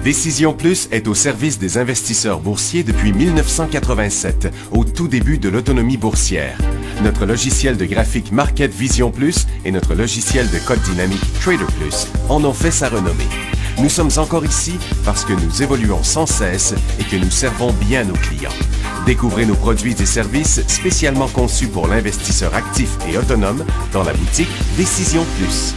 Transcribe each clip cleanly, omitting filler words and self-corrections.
Décision Plus est au service des investisseurs boursiers depuis 1987, au tout début de l'autonomie boursière. Notre logiciel de graphique Market Vision Plus et notre logiciel de code dynamique Trader Plus en ont fait sa renommée. Nous sommes encore ici parce que nous évoluons sans cesse et que nous servons bien nos clients. Découvrez nos produits et services spécialement conçus pour l'investisseur actif et autonome dans la boutique Décision Plus.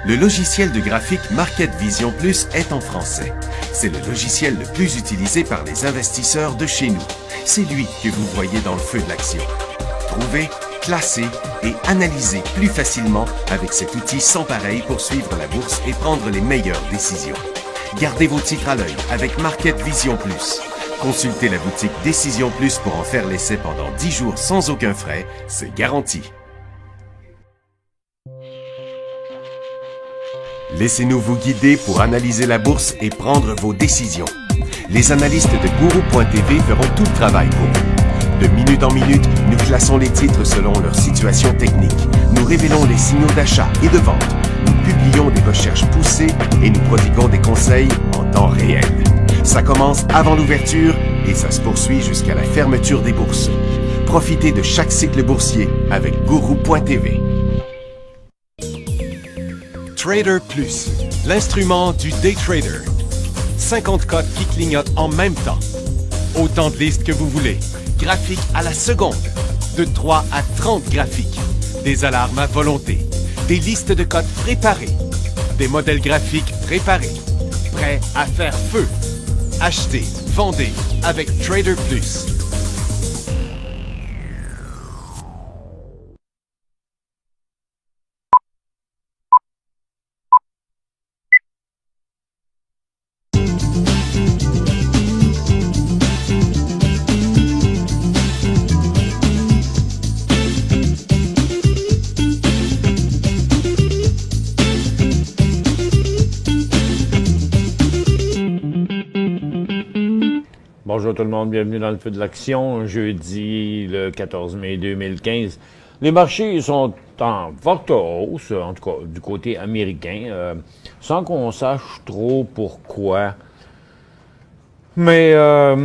Le logiciel de graphique Market Vision Plus est en français. C'est le logiciel le plus utilisé par les investisseurs de chez nous. C'est lui que vous voyez dans le feu de l'action. Trouvez, classez et analysez plus facilement avec cet outil sans pareil pour suivre la bourse et prendre les meilleures décisions. Gardez vos titres à l'œil avec Market Vision Plus. Consultez la boutique Décision Plus pour en faire l'essai pendant 10 jours sans aucun frais, c'est garanti. Laissez-nous vous guider pour analyser la bourse et prendre vos décisions. Les analystes de Guru.tv feront tout le travail pour vous. De minute en minute, nous classons les titres selon leur situation technique. Nous révélons les signaux d'achat et de vente. Nous publions des recherches poussées et nous prodiguons des conseils en temps réel. Ça commence avant l'ouverture et ça se poursuit jusqu'à la fermeture des bourses. Profitez de chaque cycle boursier avec Guru.tv. Trader Plus, l'instrument du day trader. 50 cotes qui clignotent en même temps. Autant de listes que vous voulez. Graphiques à la seconde. De 3 à 30 graphiques. Des alarmes à volonté. Des listes de cotes préparées. Des modèles graphiques préparés. Prêts à faire feu. Achetez, vendez avec Trader Plus. Bonjour tout le monde, bienvenue dans le feu de l'action, jeudi le 14 mai 2015. Les marchés sont en forte hausse, en tout cas du côté américain, sans qu'on sache trop pourquoi. Mais je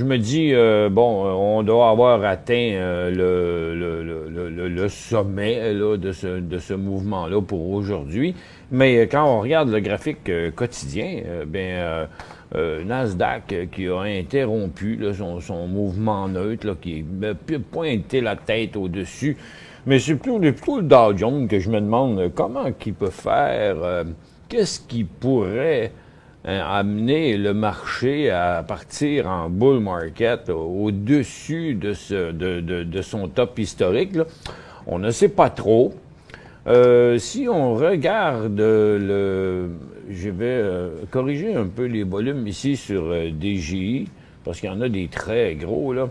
me dis, bon, on doit avoir atteint le sommet là, de ce mouvement-là pour aujourd'hui. Mais quand on regarde le graphique quotidien, Nasdaq qui a interrompu là, son mouvement neutre, là, qui a pointé la tête au-dessus. Mais c'est plutôt le Dow Jones que je me demande comment il peut faire, qu'est-ce qui pourrait amener le marché à partir en bull market au-dessus de son top historique. Là. On ne sait pas trop. Si on regarde je vais corriger un peu les volumes ici sur DJI, parce qu'il y en a des très gros, là,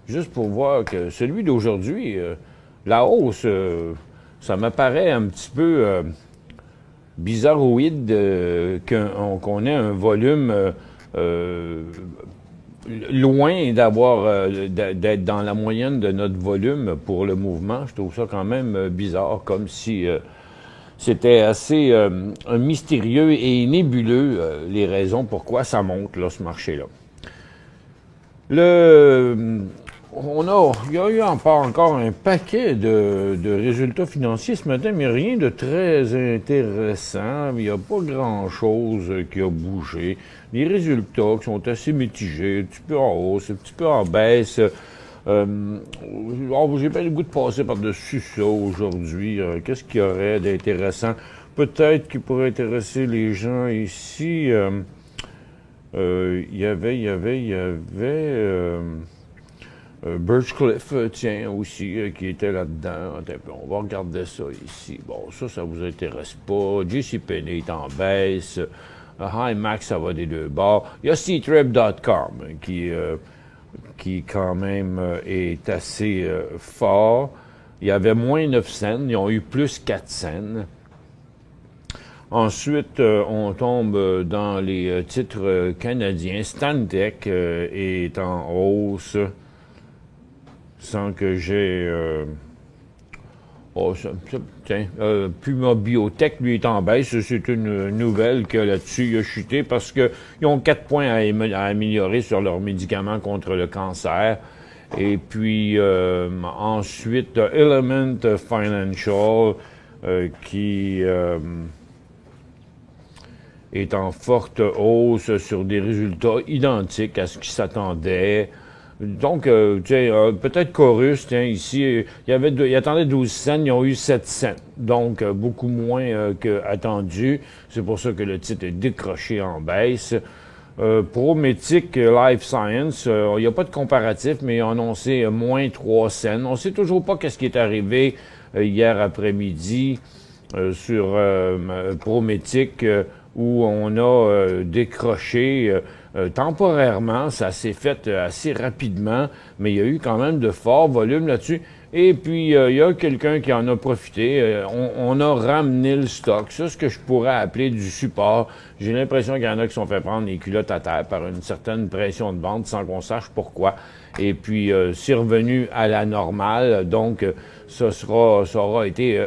juste pour voir que celui d'aujourd'hui, la hausse, ça me paraît un petit peu bizarroïde qu'on ait un volume loin d'être dans la moyenne de notre volume pour le mouvement. Je trouve ça quand même bizarre, comme si c'était assez mystérieux et nébuleux, les raisons pourquoi ça monte, là, ce marché-là. Il y a eu encore un paquet de résultats financiers ce matin, mais rien de très intéressant. Il n'y a pas grand-chose qui a bougé. Les résultats qui sont assez mitigés, un petit peu en hausse, un petit peu en baisse. J'ai pas le goût de passer par-dessus ça aujourd'hui. Qu'est-ce qu'il y aurait d'intéressant? Peut-être qui pourrait intéresser les gens ici. Il y avait Birchcliff, tiens, aussi, qui était là-dedans. On va regarder ça ici. Bon, ça vous intéresse pas. JCPenney est en baisse. HiMax, ça va des deux bords. Il y a Ctrip.com qui quand même est assez fort. Il y avait moins 9 cents. Ils ont eu plus 4 cents. Ensuite, on tombe dans les titres canadiens. Stantec est en hausse sans que j'ai Oh, tiens, Puma Biotech, lui, est en baisse. C'est une nouvelle que là-dessus, il a chuté parce qu'ils ont 4 points à améliorer sur leurs médicaments contre le cancer. Et puis, ensuite, Element Financial, qui est en forte hausse sur des résultats identiques à ce qui s'attendait. Donc, peut-être Chorus, tiens, ici, il attendait 12 cents, ils ont eu 7 cents. Donc, beaucoup moins qu'attendu. C'est pour ça que le titre est décroché en baisse. Prométhique Life Science, il n'y a pas de comparatif, mais ils ont annoncé moins 3 cents. On ne sait toujours pas qu'est-ce qui est arrivé hier après-midi sur Prométhique, où on a décroché temporairement. Ça s'est fait assez rapidement, mais il y a eu quand même de forts volumes là-dessus. Et puis, il y a quelqu'un qui en a profité. On a ramené le stock. Ça, ce que je pourrais appeler du support. J'ai l'impression qu'il y en a qui sont fait prendre les culottes à terre par une certaine pression de vente sans qu'on sache pourquoi. Et puis, c'est revenu à la normale. Donc, ça aura été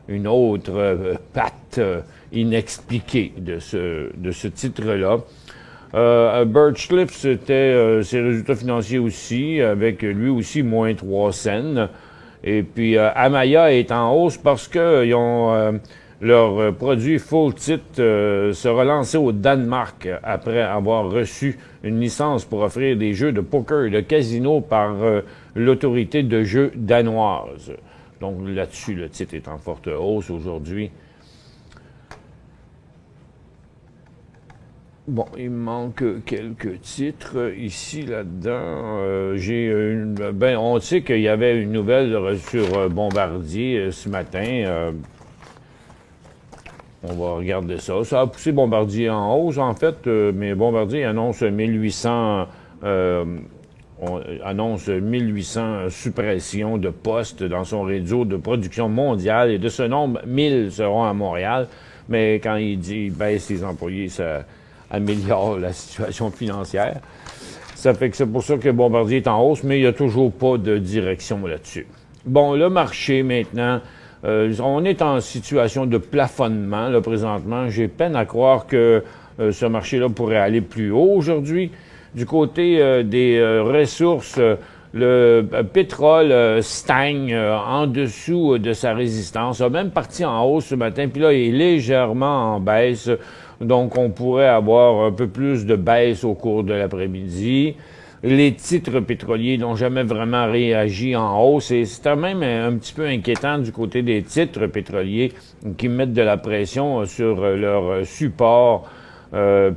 une autre patte inexpliquée de ce titre-là. Birchcliff, c'était ses résultats financiers aussi, avec lui aussi moins 3 cents. Et puis Amaya est en hausse parce que ils ont leur produit Full Tilt sera lancé au Danemark après avoir reçu une licence pour offrir des jeux de poker et de casino par l'autorité de jeux danoise. Donc là-dessus, le titre est en forte hausse aujourd'hui. Bon, il me manque quelques titres ici, là-dedans. On sait qu'il y avait une nouvelle sur Bombardier ce matin. On va regarder ça. Ça a poussé Bombardier en hausse, en fait, mais Bombardier annonce 1800... annonce 1800 suppressions de postes dans son réseau de production mondiale, et de ce nombre, 1000 seront à Montréal. Mais quand il dit baisse les employés, ça améliore la situation financière. Ça fait que c'est pour ça que Bombardier est en hausse, mais il n'y a toujours pas de direction là-dessus. Bon, le marché maintenant, on est en situation de plafonnement là, présentement. J'ai peine à croire que ce marché-là pourrait aller plus haut aujourd'hui. Du côté des ressources, le pétrole stagne en dessous de sa résistance, a même parti en hausse ce matin, puis là, il est légèrement en baisse. Donc, on pourrait avoir un peu plus de baisse au cours de l'après-midi. Les titres pétroliers n'ont jamais vraiment réagi en hausse, et c'est même un petit peu inquiétant du côté des titres pétroliers qui mettent de la pression sur leur support.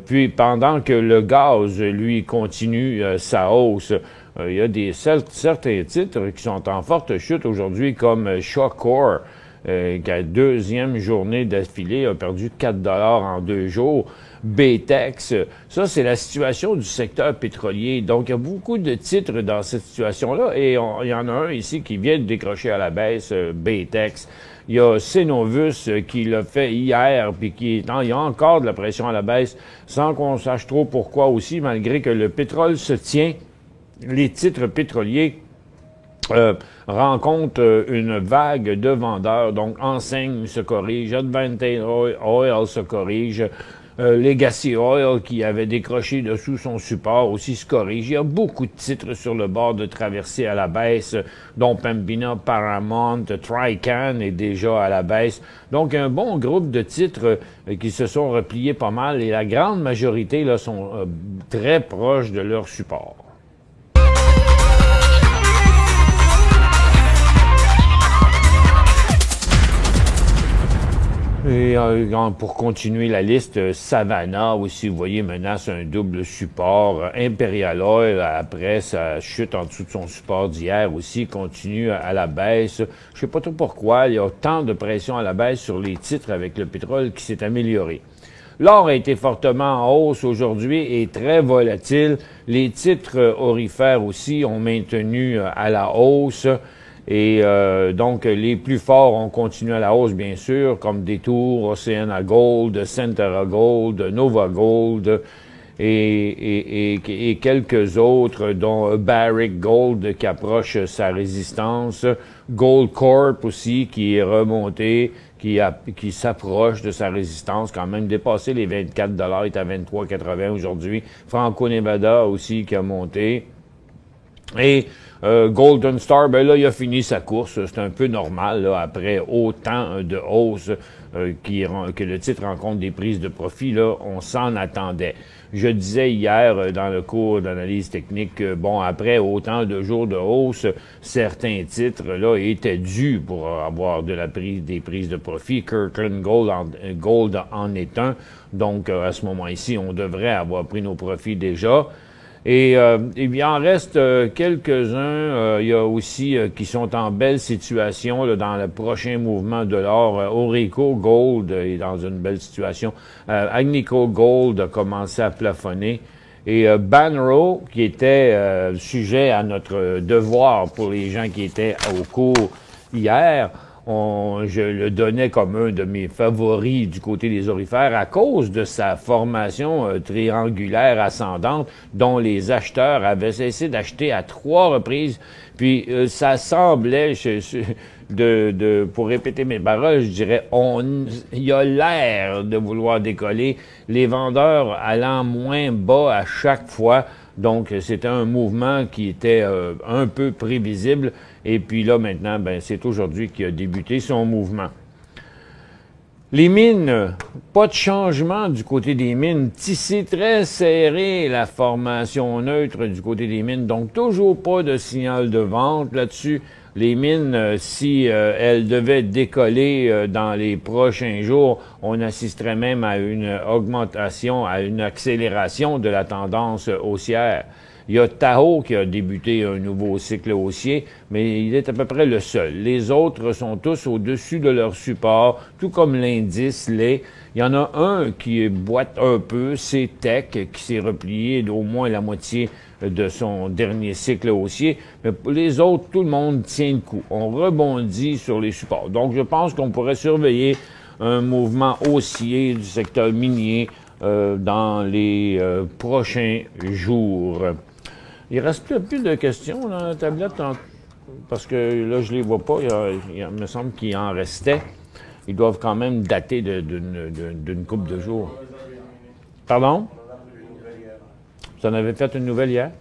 Puis, pendant que le gaz, lui, continue sa hausse, il y a certains titres qui sont en forte chute aujourd'hui, comme Shawcor, qui a deuxième journée d'affilée a perdu 4 $ en 2 jours. BTEX, ça, c'est la situation du secteur pétrolier. Donc, il y a beaucoup de titres dans cette situation-là, et il y en a un ici qui vient de décrocher à la baisse, BTEX. Il y a Cenovus qui l'a fait hier, puis il y a encore de la pression à la baisse, sans qu'on sache trop pourquoi aussi, malgré que le pétrole se tient. Les titres pétroliers rencontrent une vague de vendeurs. Donc, Enseigne se corrige, Advantage Oil se corrige, Legacy Oil, qui avait décroché dessous son support, aussi se corrige. Il y a beaucoup de titres sur le bord de traversée à la baisse, dont Pembina, Paramount, Trican est déjà à la baisse. Donc, un bon groupe de titres qui se sont repliés pas mal, et la grande majorité là sont très proches de leur support. Et pour continuer la liste, Savannah aussi, vous voyez, menace un double support. Imperial Oil, après sa chute en dessous de son support d'hier aussi, continue à la baisse. Je sais pas trop pourquoi, il y a tant de pression à la baisse sur les titres avec le pétrole qui s'est amélioré. L'or a été fortement en hausse aujourd'hui et très volatile. Les titres aurifères aussi ont maintenu à la hausse. Et donc, les plus forts ont continué à la hausse, bien sûr, comme Détour, Oceana Gold, Centerra Gold, Nova Gold et quelques autres, dont Barrick Gold qui approche sa résistance. Gold Corp aussi qui est remonté, qui s'approche de sa résistance, quand même dépassé les 24 $, il est à 23,80 aujourd'hui. Franco-Nevada aussi qui a monté. Et Golden Star, ben là, il a fini sa course. C'est un peu normal, là, après autant de hausse que le titre rencontre des prises de profit, là, on s'en attendait. Je disais hier dans le cours d'analyse technique que, bon, après autant de jours de hausse, certains titres, là, étaient dus pour avoir des prises de profit. Kirkland Gold en est un. Donc, à ce moment-ci, on devrait avoir pris nos profits déjà. Et il en reste quelques-uns. Il y a aussi qui sont en belle situation là, dans le prochain mouvement de l'or. Orico Gold est dans une belle situation. Agnico Gold a commencé à plafonner. Et Banro, qui était sujet à notre devoir pour les gens qui étaient au cours hier, je le donnais comme un de mes favoris du côté des orifères à cause de sa formation triangulaire ascendante dont les acheteurs avaient cessé d'acheter à 3 reprises. Puis ça semblait, pour répéter mes paroles, je dirais, il y a l'air de vouloir décoller, les vendeurs allant moins bas à chaque fois. Donc, c'était un mouvement qui était un peu prévisible. Et puis là, maintenant, ben, c'est aujourd'hui qu'il a débuté son mouvement. Les mines, pas de changement du côté des mines. Tissé très serré, la formation neutre du côté des mines. Donc, toujours pas de signal de vente là-dessus. Les mines, si elles devaient décoller dans les prochains jours, on assisterait même à une augmentation, à une accélération de la tendance haussière. Il y a Tahoe qui a débuté un nouveau cycle haussier, mais il est à peu près le seul. Les autres sont tous au-dessus de leur support, tout comme l'indice l'est. Il y en a un qui boite un peu, c'est Tech, qui s'est replié d'au moins la moitié de son dernier cycle haussier. Mais pour les autres, tout le monde tient le coup. On rebondit sur les supports. Donc, je pense qu'on pourrait surveiller un mouvement haussier du secteur minier dans les prochains jours. Il reste plus de questions dans la tablette, parce que là, je les vois pas. Il me semble qu'il en restait. Ils doivent quand même dater d'une couple de jours. Pardon? Vous en avez fait une nouvelle hier?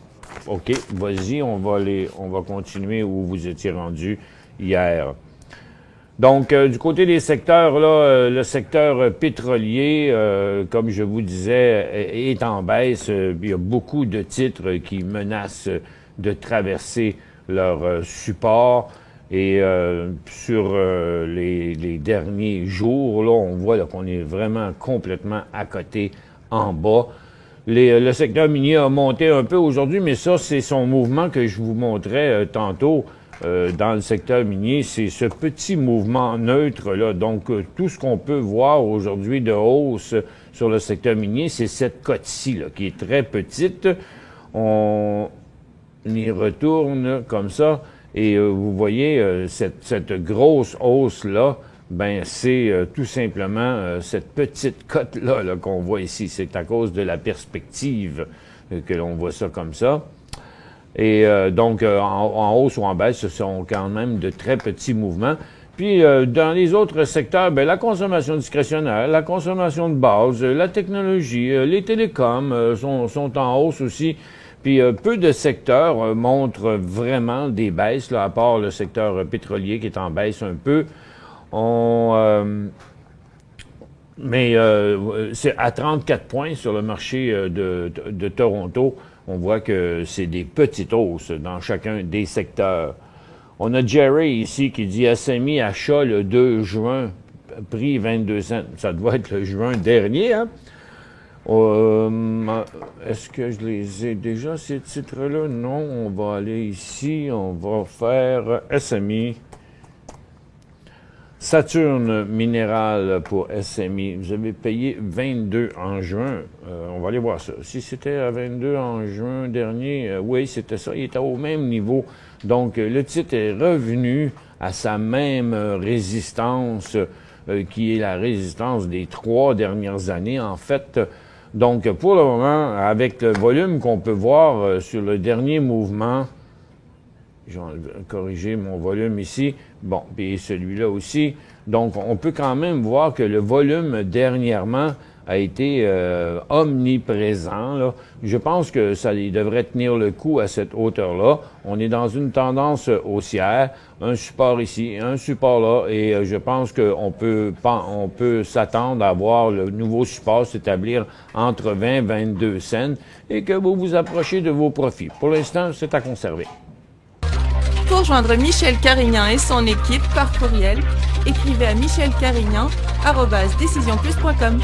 OK, vas-y, on va continuer où vous étiez rendu hier. Donc, du côté des secteurs, là, le secteur pétrolier, comme je vous disais, est en baisse. Il y a beaucoup de titres qui menacent de traverser leur support. Et sur les derniers jours, là, on voit qu'on est vraiment complètement à côté en bas. Le secteur minier a monté un peu aujourd'hui, mais ça, c'est son mouvement que je vous montrais tantôt. Dans le secteur minier, c'est ce petit mouvement neutre-là. Donc, tout ce qu'on peut voir aujourd'hui de hausse sur le secteur minier, c'est cette cote-ci, là, qui est très petite. On y retourne comme ça, et vous voyez, cette grosse hausse-là, ben c'est tout simplement cette petite cote-là -là, qu'on voit ici. C'est à cause de la perspective que l'on voit ça comme ça. Et donc, en hausse ou en baisse, ce sont quand même de très petits mouvements. Puis, dans les autres secteurs, ben, la consommation discrétionnaire, la consommation de base, la technologie, les télécoms sont en hausse aussi. Puis, peu de secteurs montrent vraiment des baisses, là, à part le secteur pétrolier qui est en baisse un peu. Mais c'est à 34 points sur le marché de Toronto. On voit que c'est des petites hausses dans chacun des secteurs. On a Jerry ici qui dit SMI achat le 2 juin, prix 22 cents. Ça doit être le juin dernier, hein? Est-ce que je les ai déjà, ces titres-là? Non, on va aller ici, on va faire SMI. Saturne Minéral pour SMI. Vous avez payé 22 en juin. On va aller voir ça. Si c'était à 22 en juin dernier, oui, c'était ça. Il était au même niveau. Donc, le titre est revenu à sa même résistance, qui est la résistance des 3 dernières années, en fait. Donc, pour le moment, avec le volume qu'on peut voir sur le dernier mouvement, Je vais corriger mon volume ici. Bon, puis celui-là aussi. Donc, on peut quand même voir que le volume dernièrement a été omniprésent, là. Je pense que ça devrait tenir le coup à cette hauteur-là. On est dans une tendance haussière, un support ici, un support là, et je pense qu'on peut s'attendre à voir le nouveau support s'établir entre 20 et 22 cents et que vous vous approchez de vos profits. Pour l'instant, c'est à conserver. Pour joindre Michel Carignan et son équipe par courriel, écrivez à michelcarignan@decisionplus.com.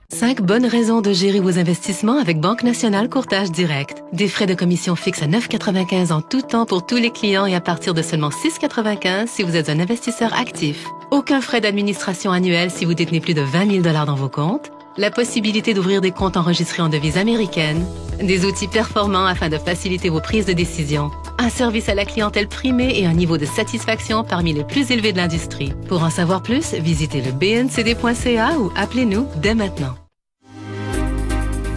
5 bonnes raisons de gérer vos investissements avec Banque Nationale Courtage Direct. Des frais de commission fixes à 9,95 en tout temps pour tous les clients et à partir de seulement 6,95 si vous êtes un investisseur actif. Aucun frais d'administration annuel si vous détenez plus de 20 000 $ dans vos comptes. La possibilité d'ouvrir des comptes enregistrés en devise américaine. Des outils performants afin de faciliter vos prises de décision. Un service à la clientèle primé et un niveau de satisfaction parmi les plus élevés de l'industrie. Pour en savoir plus, visitez le bncd.ca ou appelez-nous dès maintenant.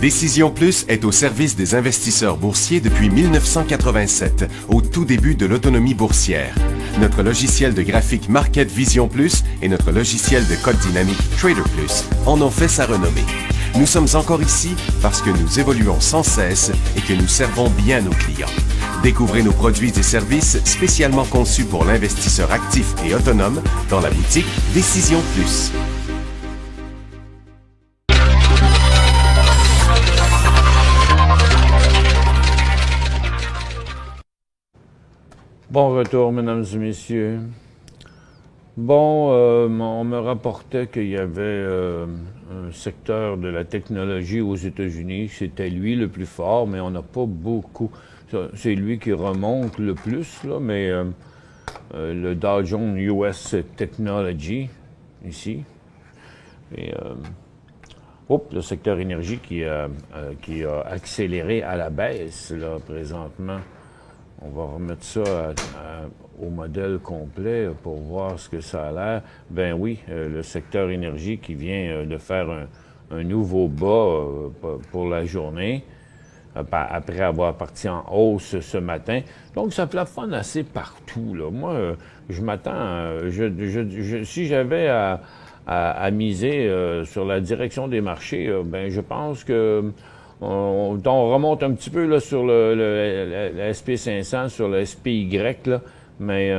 Décision Plus est au service des investisseurs boursiers depuis 1987, au tout début de l'autonomie boursière. Notre logiciel de graphique Market Vision Plus et notre logiciel de code dynamique Trader Plus en ont fait sa renommée. Nous sommes encore ici parce que nous évoluons sans cesse et que nous servons bien nos clients. Découvrez nos produits et services spécialement conçus pour l'investisseur actif et autonome dans la boutique Décision Plus. Bon retour, mesdames et messieurs. Bon, on me rapportait qu'il y avait un secteur de la technologie aux États-Unis. C'était lui le plus fort, mais on n'a pas beaucoup. C'est lui qui remonte le plus, là, mais le Dow Jones US Technology, ici. Et le secteur énergie qui a accéléré à la baisse, là, présentement. On va remettre ça au modèle complet pour voir ce que ça a l'air. Ben oui, le secteur énergie qui vient de faire un nouveau bas pour la journée, après avoir parti en hausse ce matin. Donc, ça plafonne assez partout, là. Moi, je m'attends... si j'avais à miser sur la direction des marchés, ben je pense que... On remonte un petit peu là, sur le SP500, sur le SPY, là, mais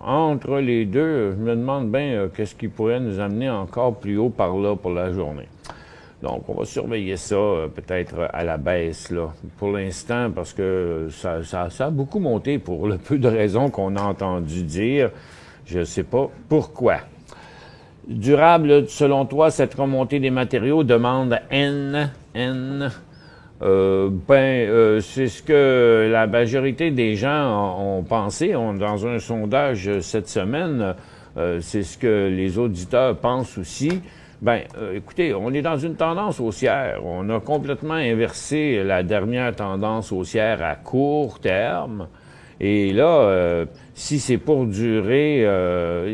entre les deux, je me demande bien qu'est-ce qui pourrait nous amener encore plus haut par là pour la journée. Donc, on va surveiller ça peut-être à la baisse, là, pour l'instant, parce que ça a beaucoup monté pour le peu de raisons qu'on a entendu dire. Je ne sais pas pourquoi. Durable, selon toi, cette remontée des matériaux demande N. C'est ce que la majorité des gens ont pensé. Dans un sondage cette semaine, c'est ce que les auditeurs pensent aussi. Écoutez, on est dans une tendance haussière. On a complètement inversé la dernière tendance haussière à court terme. Et là, si c'est pour durer,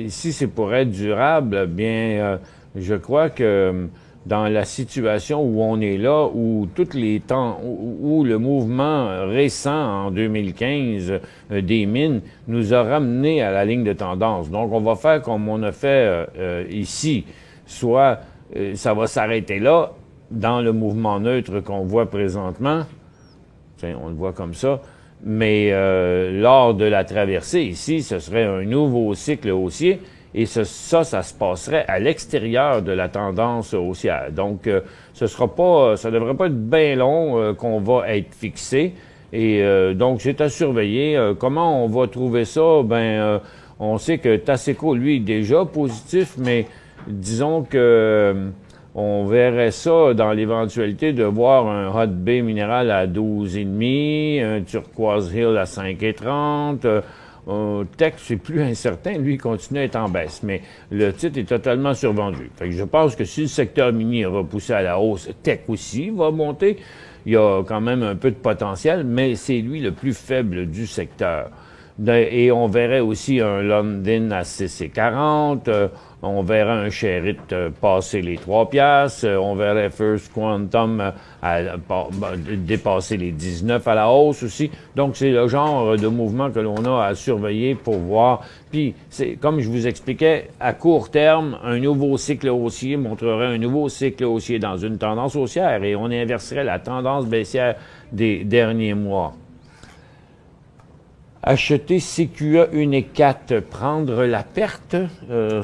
si c'est pour être durable, bien, je crois que dans la situation où on est là, où tous les temps, où le mouvement récent en 2015 des mines nous a ramené à la ligne de tendance. Donc, on va faire comme on a fait ici, soit ça va s'arrêter là, dans le mouvement neutre qu'on voit présentement. Tiens, on le voit comme ça. Mais lors de la traversée ici, ce serait un nouveau cycle haussier et ça se passerait à l'extérieur de la tendance haussière. Donc, ça devrait pas être bien long qu'on va être fixé. Et donc, c'est à surveiller. Comment on va trouver ça? On sait que Taseko, lui, est déjà positif, mais disons que on verrait ça dans l'éventualité de voir un Hot Bay minéral à 12,5, un Turquoise Hill à 5,30. Tech, c'est plus incertain. Lui, il continue à être en baisse. Mais le titre est totalement survendu. Fait que je pense que si le secteur minier va pousser à la hausse, Tech aussi va monter. Il y a quand même un peu de potentiel, mais c'est lui le plus faible du secteur. Et on verrait aussi un London à 6,40. On verrait un Sherritt passer les 3 piastres. On verrait First Quantum dépasser les 19 à la hausse aussi. Donc, c'est le genre de mouvement que l'on a à surveiller pour voir. Puis, c'est comme je vous expliquais, à court terme, un nouveau cycle haussier montrerait un nouveau cycle haussier dans une tendance haussière et on inverserait la tendance baissière des derniers mois. Acheter CQE 1,4, prendre la perte,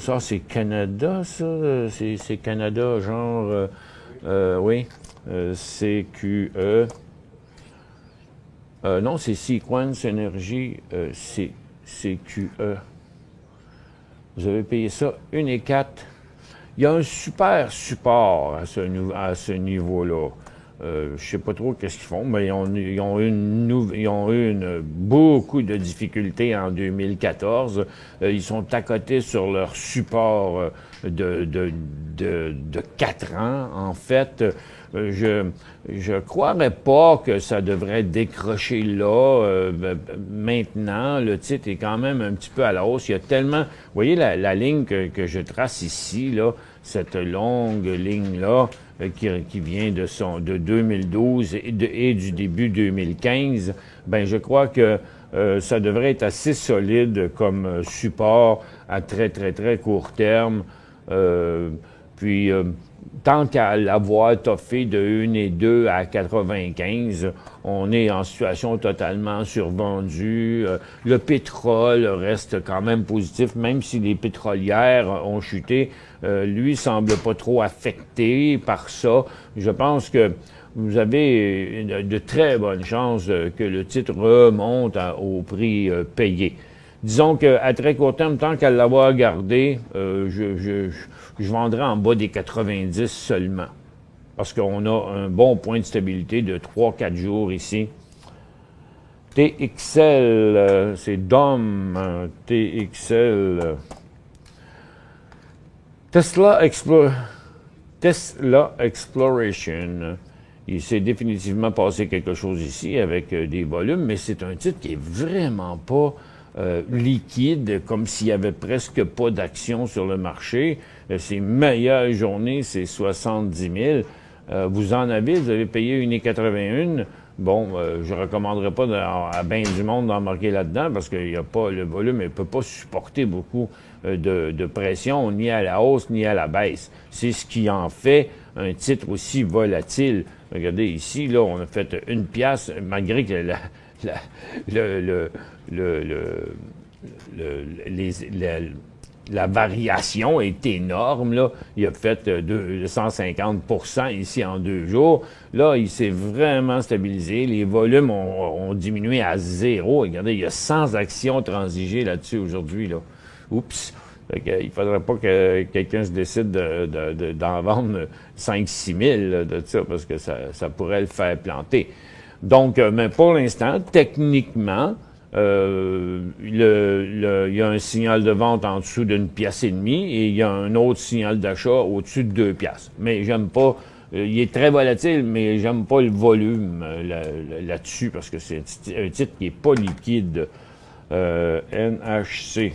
ça c'est Canada, ça, c'est Canada, genre, oui, CQE, non, c'est Sequence Energy, c'est CQE. Vous avez payé ça 1,4. Il y a un super support à ce niveau-là. Je sais pas trop qu'est-ce qu'ils font, mais ils ont eu beaucoup de difficultés en 2014. Ils sont à côté sur leur support de 4 ans. En fait, je croirais pas que ça devrait décrocher là. Maintenant, le titre est quand même un petit peu à la hausse. Il y a tellement... Vous voyez la ligne que je trace ici, là, cette longue ligne-là, qui vient de 2012 et du début 2015, ben je crois que ça devrait être assez solide comme support à très, très, très court terme. Puis, tant qu'à l'avoir toffé de 1,2 à 95, on est en situation totalement survendue. Le pétrole reste quand même positif, même si les pétrolières ont chuté. Lui semble pas trop affecté par ça. Je pense que vous avez de très bonnes chances que le titre remonte au prix payé. Disons qu'à très court terme, tant qu'à l'avoir gardé, je vendrais en bas des 90 seulement. Parce qu'on a un bon point de stabilité de 3-4 jours ici. TXL, c'est DOM, TXL. Tesla Exploration. Il s'est définitivement passé quelque chose ici avec des volumes, mais c'est un titre qui est vraiment pas liquide, comme s'il y avait presque pas d'action sur le marché. Ses meilleures journées, c'est 70 000. Vous avez payé 1,81. Bon, je recommanderais pas à bien du monde d'embarquer là-dedans parce qu'il y a pas le volume, il peut pas supporter beaucoup de pression, ni à la hausse, ni à la baisse. C'est ce qui en fait un titre aussi volatile. Regardez ici, là, on a fait 1 piastre, malgré que la variation est énorme, là. Il a fait 150% ici en 2 jours. Là, il s'est vraiment stabilisé. Les volumes ont diminué à 0. Regardez, il y a 100 actions transigées là-dessus aujourd'hui, là. Oups! Il ne faudrait pas que quelqu'un se décide d'en vendre 5-6 000 de ça, parce que ça pourrait le faire planter. Donc, mais pour l'instant, techniquement, il y a un signal de vente en dessous d'1,5 piastre et il y a un autre signal d'achat au-dessus de 2 piastres. Mais j'aime pas, il est très volatile, mais j'aime pas le volume là-dessus parce que c'est un titre qui est pas liquide. NHC.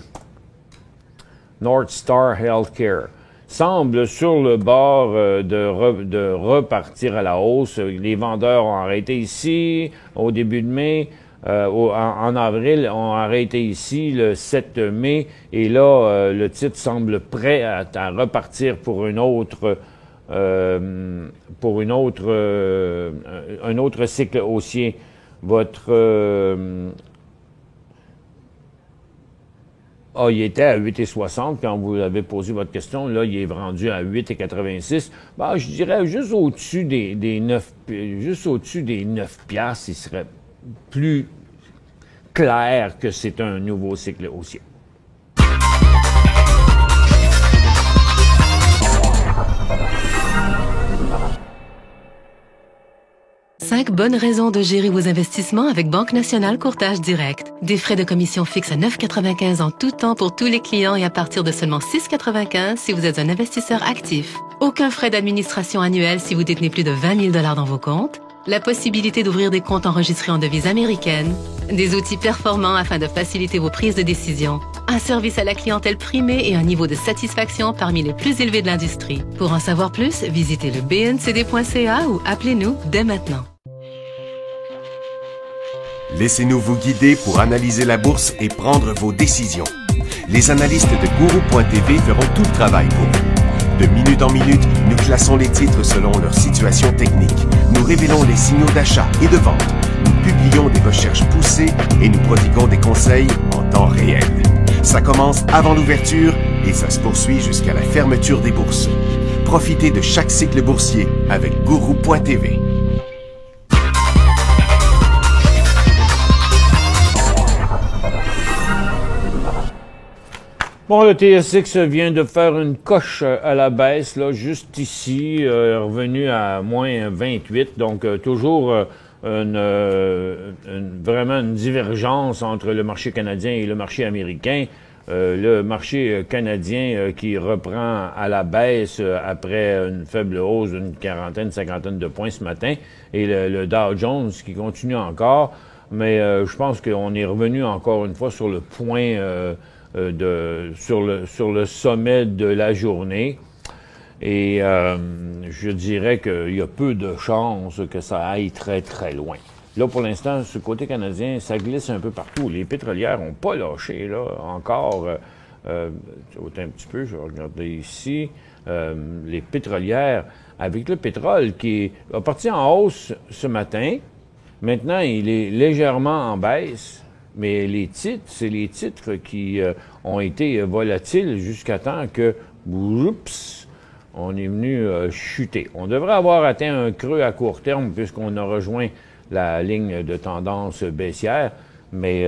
North Star Healthcare. Semble sur le bord de repartir à la hausse. Les vendeurs ont arrêté ici au début de mai. En avril, on a arrêté ici le 7 mai. Et là, le titre semble prêt à repartir pour un autre cycle haussier. Il était à 8,60 quand vous avez posé votre question. Là, il est vendu à 8,86. Je dirais juste au-dessus des 9 piastres, il serait plus clair que c'est un nouveau cycle haussier. Cinq bonnes raisons de gérer vos investissements avec Banque Nationale Courtage Direct. Des frais de commission fixes à 9,95 en tout temps pour tous les clients et à partir de seulement 6,95 si vous êtes un investisseur actif. Aucun frais d'administration annuel si vous détenez plus de 20 000 $ dans vos comptes. la possibilité d'ouvrir des comptes enregistrés en devises américaines, des outils performants afin de faciliter vos prises de décision, un service à la clientèle primé et un niveau de satisfaction parmi les plus élevés de l'industrie. Pour en savoir plus, visitez le bncd.ca ou appelez-nous dès maintenant. Laissez-nous vous guider pour analyser la bourse et prendre vos décisions. Les analystes de Guru.tv feront tout le travail pour vous. De minute en minute, nous classons les titres selon leur situation technique. Nous révélons les signaux d'achat et de vente. Nous publions des recherches poussées et nous prodiguons des conseils en temps réel. Ça commence avant l'ouverture et ça se poursuit jusqu'à la fermeture des bourses. Profitez de chaque cycle boursier avec Guru.tv. Bon, le TSX vient de faire une coche à la baisse, là, juste ici, revenu à moins 28, donc toujours vraiment une divergence entre le marché canadien et le marché américain. Le marché canadien qui reprend à la baisse après une faible hausse d'une cinquantaine de points ce matin, et le Dow Jones qui continue encore, mais je pense qu'on est revenu encore une fois sur le point sur le sommet de la journée. Et je dirais qu'il y a peu de chances que ça aille très, très loin. Là, pour l'instant, sur le côté canadien, ça glisse un peu partout. Les pétrolières n'ont pas lâché, là, encore. Un petit peu, je vais regarder ici. Les pétrolières, avec le pétrole qui est parti en hausse ce matin, maintenant, il est légèrement en baisse. Mais les titres, c'est les titres qui ont été volatiles jusqu'à temps que, oups, on est venu chuter. On devrait avoir atteint un creux à court terme puisqu'on a rejoint la ligne de tendance baissière, mais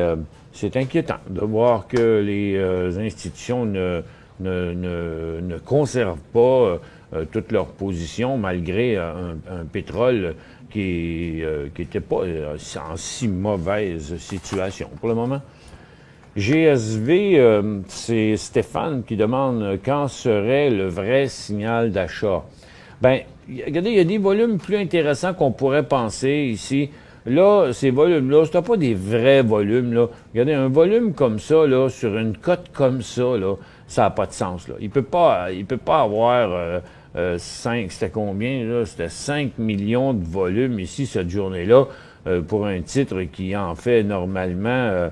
c'est inquiétant de voir que les institutions ne conservent pas toute leur position malgré un pétrole qui était pas en si mauvaise situation pour le moment. GSV, c'est Stéphane qui demande quand serait le vrai signal d'achat. Ben, regardez, il y a des volumes plus intéressants qu'on pourrait penser ici. Là, ces volumes-là, c'est pas des vrais volumes, là. Regardez, un volume comme ça, là, sur une cote comme ça, là, ça n'a pas de sens, là. Il peut pas avoir 5, c'était combien, là? C'était 5 millions de volumes ici, cette journée-là, pour un titre qui en fait normalement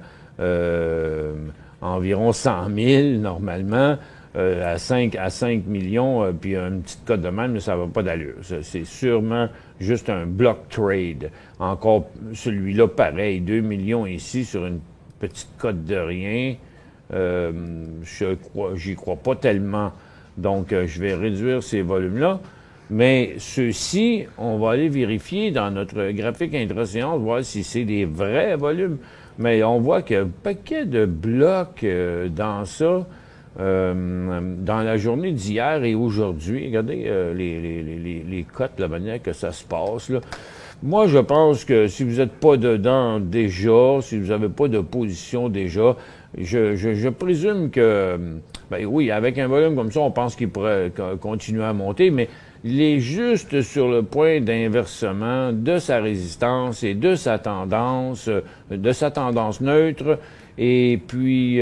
environ 100 000, normalement, à 5 millions, puis une petite cote de même, ça va pas d'allure. C'est sûrement juste un block trade. Encore celui-là, pareil, 2 millions ici sur une petite cote de rien. J'y crois pas tellement. Donc, je vais réduire ces volumes-là. Mais ceux-ci, on va aller vérifier dans notre graphique intra-séance, voir si c'est des vrais volumes. Mais on voit qu'il y a un paquet de blocs dans ça, dans la journée d'hier et aujourd'hui. Regardez les cotes, la manière que ça se passe, là. Moi, je pense que si vous n'êtes pas dedans déjà, si vous n'avez pas de position déjà, je présume que, ben oui, avec un volume comme ça, on pense qu'il pourrait continuer à monter, mais il est juste sur le point d'inversement de sa résistance et de sa tendance neutre. Et puis,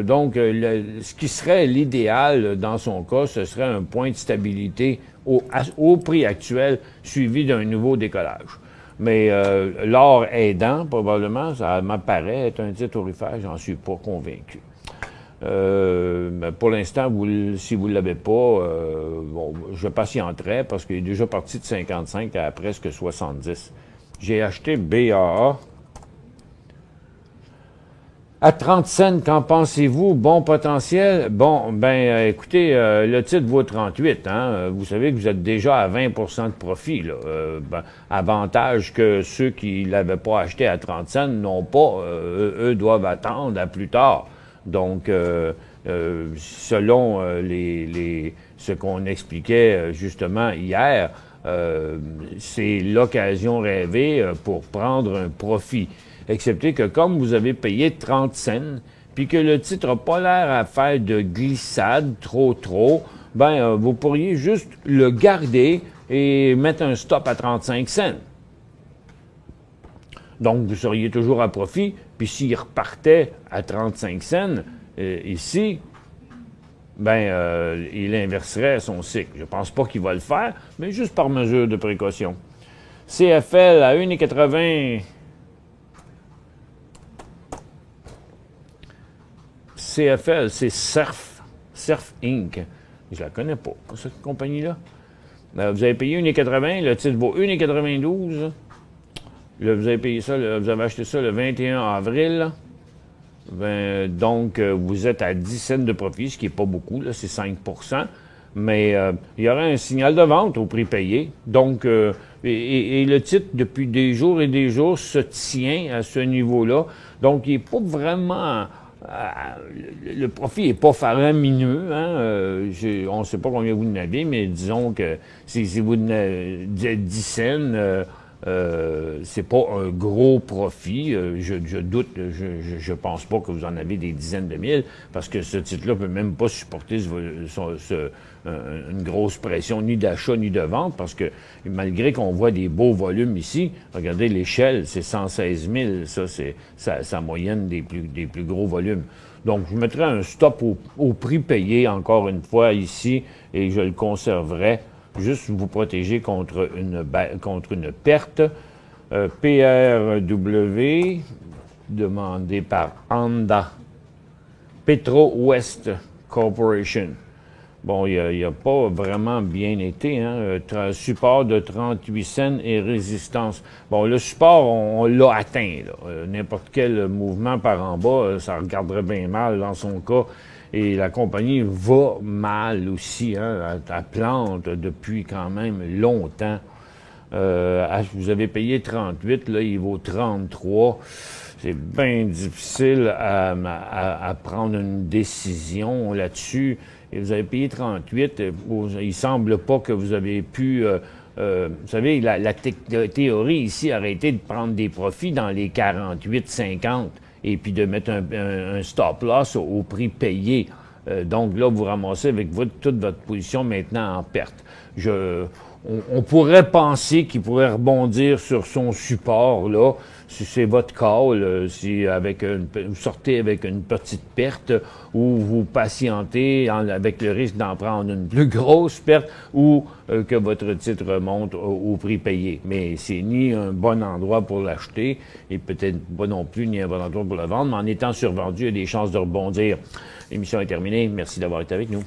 donc, ce qui serait l'idéal dans son cas, ce serait un point de stabilité au prix actuel, suivi d'un nouveau décollage. Mais l'or aidant, probablement, ça m'apparaît être un titre aurifère, j'en suis pas convaincu. Pour l'instant, si vous ne l'avez pas, bon, je patienterai parce qu'il est déjà parti de 55 à presque 70. J'ai acheté BAA à 30 cents. Qu'en pensez-vous? Bon potentiel? Bon, ben, écoutez, le titre vaut 38, hein. Vous savez que vous êtes déjà à 20 % de profit, là. Ben, avantage que ceux qui l'avaient pas acheté à 30 cents n'ont pas. Eux doivent attendre à plus tard. Donc, selon ce qu'on expliquait justement hier, c'est l'occasion rêvée pour prendre un profit. Excepté que comme vous avez payé 30 cents, puis que le titre n'a pas l'air à faire de glissade trop, vous pourriez juste le garder et mettre un stop à 35 cents. Donc, vous seriez toujours à profit. Puis s'il repartait à 35 cents ici, ben, il inverserait son cycle. Je ne pense pas qu'il va le faire, mais juste par mesure de précaution. CFL à 1,80. CFL, c'est Surf Inc. Je la connais pas, cette compagnie-là. Vous avez payé 1,80, le titre vaut 1,92. Là, vous avez payé ça, vous avez acheté ça le 21 avril. Donc, vous êtes à 10 cents de profit, ce qui n'est pas beaucoup, là, c'est 5 %. Mais il y aura un signal de vente au prix payé. Donc, et le titre, depuis des jours et des jours, se tient à ce niveau-là. Donc, il n'est pas vraiment... le profit n'est pas faramineux. Hein? On ne sait pas combien vous en avez, mais disons que si vous en avez 10 cents... c'est pas un gros profit. Je doute, je pense pas que vous en avez des dizaines de mille, parce que ce titre-là peut même pas supporter une grosse pression ni d'achat ni de vente, parce que malgré qu'on voit des beaux volumes ici, regardez l'échelle, c'est 116 000, ça c'est sa moyenne des plus gros volumes. Donc, je mettrai un stop au prix payé, encore une fois, ici, et je le conserverai. Juste vous protéger contre une perte. PRW, demandé par Anda. Petro West Corporation. Bon, il n'a pas vraiment bien été. Hein? Support de 38 cents et résistance. Bon, le support, on l'a atteint. N'importe quel mouvement par en bas, ça regarderait bien mal dans son cas. Et la compagnie va mal aussi, hein, elle plante depuis quand même longtemps. Vous avez payé 38, là, il vaut 33. C'est bien difficile à prendre une décision là-dessus. Et vous avez payé 38. Il semble pas que vous avez pu... vous savez, la théorie ici aurait été de prendre des profits dans les 48-50. Et puis de mettre un stop-loss au prix payé. Donc là, vous ramassez avec toute votre position maintenant en perte. On pourrait penser qu'il pourrait rebondir sur son support, là, si c'est votre call, si vous sortez avec une petite perte, ou vous patientez avec le risque d'en prendre une plus grosse perte, ou que votre titre remonte au prix payé. Mais c'est ni un bon endroit pour l'acheter, et peut-être pas non plus ni un bon endroit pour le vendre, mais en étant survendu, il y a des chances de rebondir. L'émission est terminée. Merci d'avoir été avec nous.